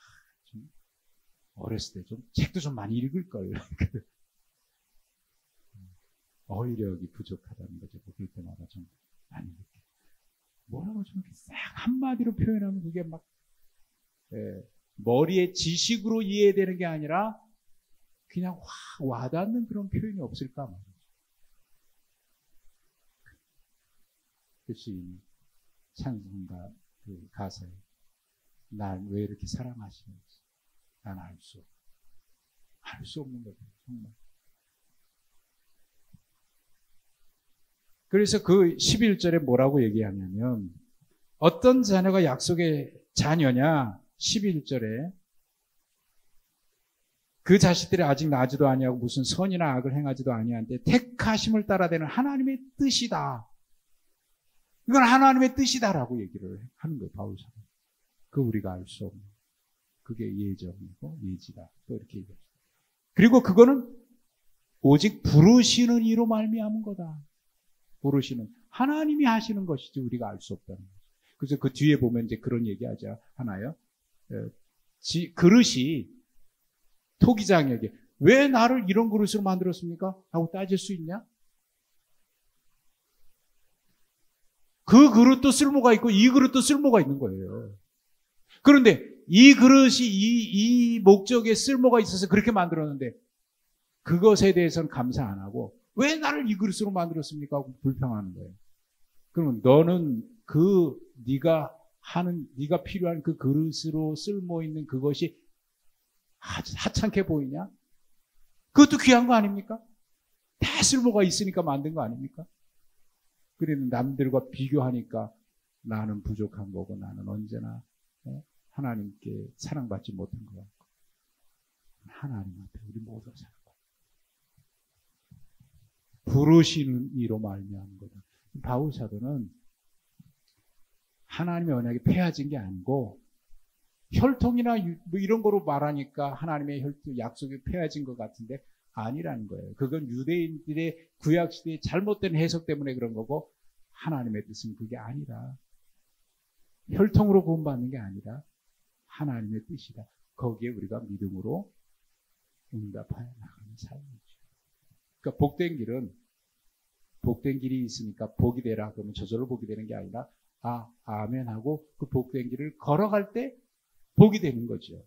좀 어렸을 때 좀 책도 좀 많이 읽을 걸. 어휘력이 부족하다는 거죠. 그럴 때마다 좀 많이 느껴요. 뭐라고 좀 싹 한마디로 표현하면 그게 막 머리에 지식으로 이해되는 게 아니라 그냥 확 와닿는 그런 표현이 없을까 말이죠. 그 시인이 찬송가 그 가사에 날 왜 이렇게 사랑하시는지 난 알 수 없는 거죠. 정말. 그래서 그 11절에 뭐라고 얘기하냐면 어떤 자녀가 약속의 자녀냐 11절에 그 자식들이 아직 나지도 아니하고 무슨 선이나 악을 행하지도 아니한데 택하심을 따라되는 하나님의 뜻이다. 이건 하나님의 뜻이다라고 얘기를 하는 거예요. 바울사는. 그 우리가 알 수 없는 그게 예정이고 예지다. 또 이렇게 얘기합니다. 그리고 그거는 오직 부르시는 이로 말미암은 거다. 부르시는 하나님이 하시는 것이지 우리가 알 수 없다는 거죠. 그래서 그 뒤에 보면 이제 그런 얘기하자 하나요. 그릇이 토기장에게 왜 나를 이런 그릇으로 만들었습니까? 하고 따질 수 있냐? 그 그릇도 쓸모가 있고 이 그릇도 쓸모가 있는 거예요. 그런데 이 그릇이 이 목적에 쓸모가 있어서 그렇게 만들었는데 그것에 대해서는 감사 안 하고 왜 나를 이 그릇으로 만들었습니까? 하고 불평하는 거예요. 그러면 너는 네가 필요한 그 그릇으로 쓸모 있는 그것이 하찮게 보이냐? 그것도 귀한 거 아닙니까? 다 쓸모가 있으니까 만든 거 아닙니까? 그래도 남들과 비교하니까 나는 부족한 거고 나는 언제나 하나님께 사랑받지 못한 것 같고 하나님 앞에 우리 모두가 사랑받고 부르시는 이로 말미암은 거다. 바울 사도는 하나님의 언약이 폐해진 게 아니고 혈통이나 뭐 이런 거로 말하니까 하나님의 약속이 폐해진 것 같은데 아니라는 거예요. 그건 유대인들의 구약시대의 잘못된 해석 때문에 그런 거고 하나님의 뜻은 그게 아니라 혈통으로 구원받는 게 아니라 하나님의 뜻이다. 거기에 우리가 믿음으로 응답하여 나가는 삶이죠. 그러니까 복된 길이 있으니까 복이 되라 그러면 저절로 복이 되는 게 아니라 아멘 하고 그 복된 길을 걸어갈 때 복이 되는 거죠.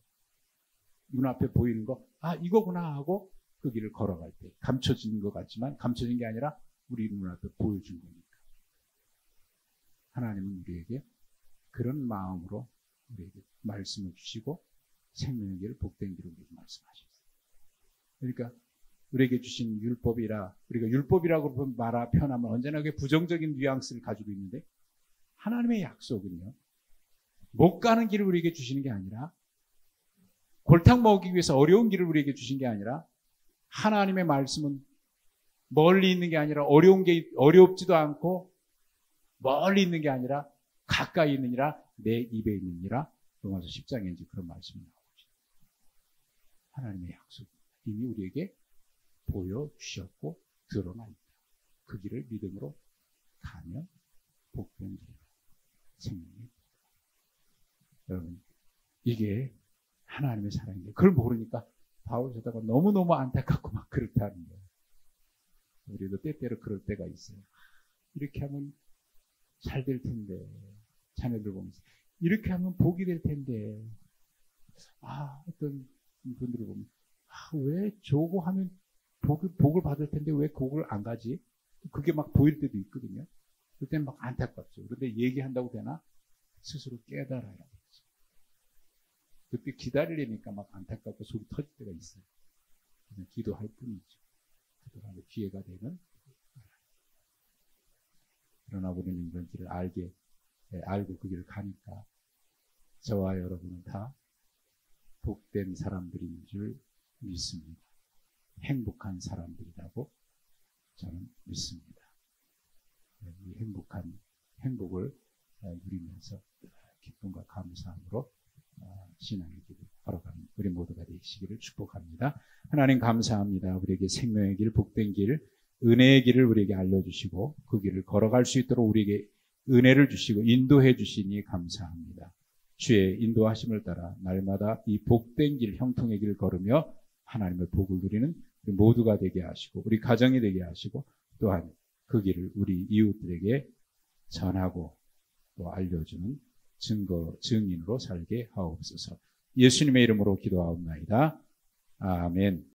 눈앞에 보이는 거 이거구나 하고 그 길을 걸어갈 때 감춰진 것 같지만 감춰진 게 아니라 우리 눈앞에 보여준 거니까. 하나님은 우리에게 그런 마음으로 우리에게 말씀을 주시고 생명의 길을 복된 길을 우리에게 말씀하셨어요. 그러니까 우리에게 주신 율법이라 우리가 율법이라고 표현하면 언제나 그게 부정적인 뉘앙스를 가지고 있는데 하나님의 약속은요. 못 가는 길을 우리에게 주시는 게 아니라 골탕 먹기 위해서 어려운 길을 우리에게 주신 게 아니라 하나님의 말씀은 멀리 있는 게 아니라 어렵지도 않고 멀리 있는 게 아니라 가까이 있느니라 내 입에 있느니라 로마서 10장에 이제 그런 말씀이 나오죠. 하나님의 약속 이미 우리에게 보여주셨고 드러나 있다. 그 길을 믿음으로 가면 복된 길 생명이 여러분 이게 하나님의 사랑인데 그걸 모르니까 바울 사도가 너무너무 안타깝고 막 그렇다는 거예요. 우리도 때때로 그럴 때가 있어요. 이렇게 하면 잘 될 텐데 자녀들 보면서 이렇게 하면 복이 될 텐데 어떤 분들을 보면 왜 저거 하면 복을 받을 텐데 왜 그걸 안 가지? 그게 막 보일 때도 있거든요. 그때는 막 안타깝죠. 그런데 얘기한다고 되나? 스스로 깨달아야 되죠. 그때 기다리려니까 막 안타깝고 속이 터질 때가 있어요. 그냥 기도할 뿐이죠. 기도하는 기회가 되면. 그러나 우리는 이런 길을 알고 그 길을 가니까 저와 여러분은 다 복된 사람들인 줄 믿습니다. 행복한 사람들이라고 저는 믿습니다. 이 행복을 누리면서 기쁨과 감사함으로 신앙의 길을 걸어가는 우리 모두가 되시기를 축복합니다. 하나님 감사합니다. 우리에게 생명의 길, 복된 길, 은혜의 길을 우리에게 알려주시고 그 길을 걸어갈 수 있도록 우리에게 은혜를 주시고 인도해 주시니 감사합니다. 주의 인도하심을 따라 날마다 이 복된 길, 형통의 길을 걸으며 하나님의 복을 누리는 우리 모두가 되게 하시고 우리 가정이 되게 하시고 또한 그 길을 우리 이웃들에게 전하고 또 알려주는 증인으로 살게 하옵소서. 예수님의 이름으로 기도하옵나이다. 아멘.